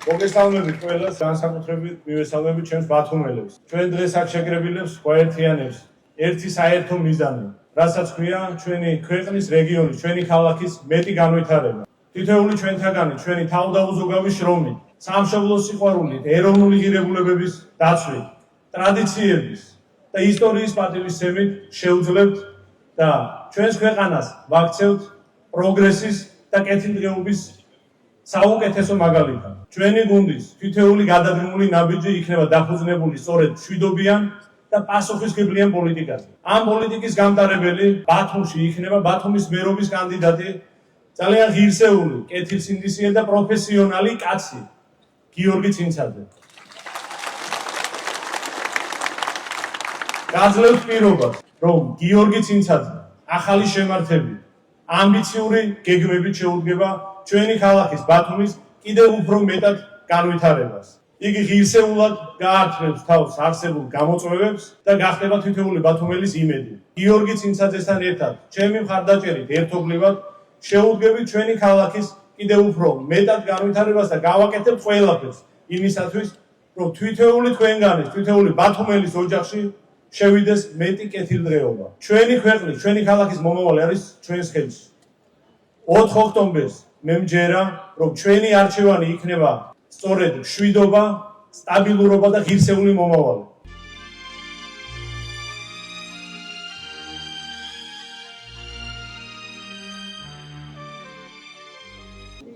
მოგესალმებით ყველას, განსაკუთრებით მივესალმებით ჩვენს ბათუმელებს. ჩვენ დღეს აქ შეკრებილებს გვაერთიანებს ერთი საერთო მიზანი, რასაც ქვია ჩვენი ქვეყნის რეგიონის, ჩვენი ქალაქის მეტი განვითარება. თითოეული ჩვენთაგანი ჩვენი თავდაუზოგავი შრომით, სამშობლოს სიყვარულით, ეროვნული ღირებულებების დაცვით, ტრადიციების და ისტორიის პატივისცემით შევძლებთ და ჩვენს ქვეყანას ვაქცევთ პროგრესის და კეთილდღეობის საუკეთესო მაგალითად. ჩვენი გუნდის თითოეული გადადგმული ნაბიჯი იქნება დაფუძნებული სწორედ მშვიდობიან და პასუხისმგებლიან პოლიტიკაზე. ამ პოლიტიკის გამტარებელი ბათუმში იქნება ბათუმის მერობის კანდიდატი, ძალიან ღირსეული, კეთილსინდისიერი და პროფესიონალი კაცი, გიორგი ცინცაძე. გაძლევთ პირობას, რომ გიორგი ცინცაძე ახალი შემართებით, ამბიციური გეგმებით შეუდგება ჩვენი ქალაქის ბათუმის კიდევ უფრო მეტად განვითარებას. იგი ღირსეულად გაართმევს თავს არსებულ გამოწვევებს და გახდება თითოეული ბათუმელის იმედი. გიორგი ცინცაძესთან ერთად, ჩემი მხარდაჭერით ერთობლივად შევუდგებით ჩვენი ქალაქის კიდევ უფრო მეტად განვითარებას და გავაკეთებთ ყველაფერს იმისათვის, რომ თითოეული თქვენგანის, თითოეული ბათუმელის ოჯახში შევიდეს მეტი კეთილდღეობა. ჩვენი ქვეყნის, ჩვენი ქალაქის მომავალი არის ჩვენს ხელში. 4 ოქტომბერს მე მჯერა, რომ ჩვენი არჩევანი იქნება სწორედ მშვიდობა, სტაბილურობა და ღირსეული მომავალი.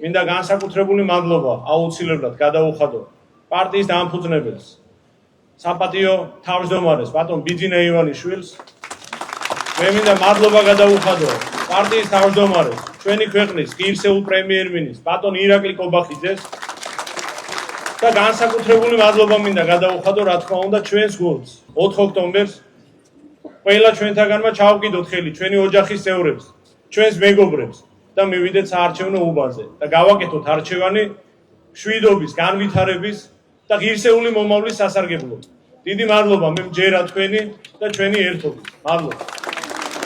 მინდა განსაკუთრებული მადლობა აუცილებლად გადაუხადო პარტიის დამფუძნებელს, საპატიო თავმჯდომარეს ბატონ ბიძინა ივანიშვილს. მე მინდა მადლობა გადაუხადო პარტიის თავმჯდომარეს, ჩვენი ქვეყნის ღირსეულ პრემიერ-მინისტრს ბატონ ირაკლი კობახიძეს და განსაკუთრებული მადლობა მინდა გადაუხადო რა თქმა უნდა ჩვენს გუნდს. 4 ოქტომბერს ყველა ჩვენთაგანმა ჩავკიდოთ ხელი ჩვენი ოჯახის წევრებს, ჩვენს მეგობრებს და მივიდეთ საარჩევნო უბანზე და გავაკეთოთ არჩევანი მშვიდობის, განვითარების და ღირსეული მომავლის სასარგებლოდ. დიდი მადლობა მე მჯერა თქვენი და ჩვენი ერთობის. მადლობა.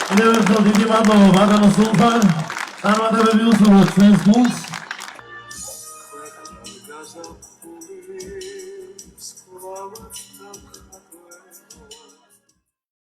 კიდევ ერთხელ დიდი მადლობა ბატონო სულხან. წარმატებები უსურვოთ ჩვენს გუნდს.